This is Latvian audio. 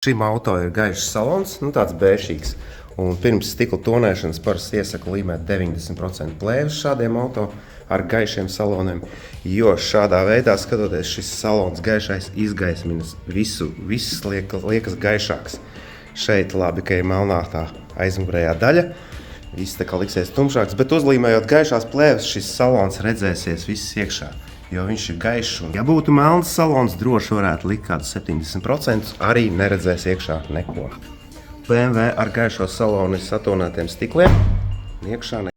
Šim auto ir gaišs salons, tāds bēšīgs. Un pirms stikla tonēšanas parasti iesaku līmēt 90% plēves šādiem auto ar gaišiem saloniem. Jo šādā veidā, skatoties, šis salons gaišais izgaisminas viss liekas gaišāks. Šeit labi, ka ir melnā tā aizmugurējā daļa. Viss tā kā liksies tumšāks, bet uzlīmējot gaišās plēves, šis salons redzēsies viss iekšā, jo viņš ir gaišs. Ja būtu melns salons, droši varētu likt kādus 70%, arī neredzēs iekšā neko. BMW ar gaišo salonu ir satonētiem stikliem, iekšā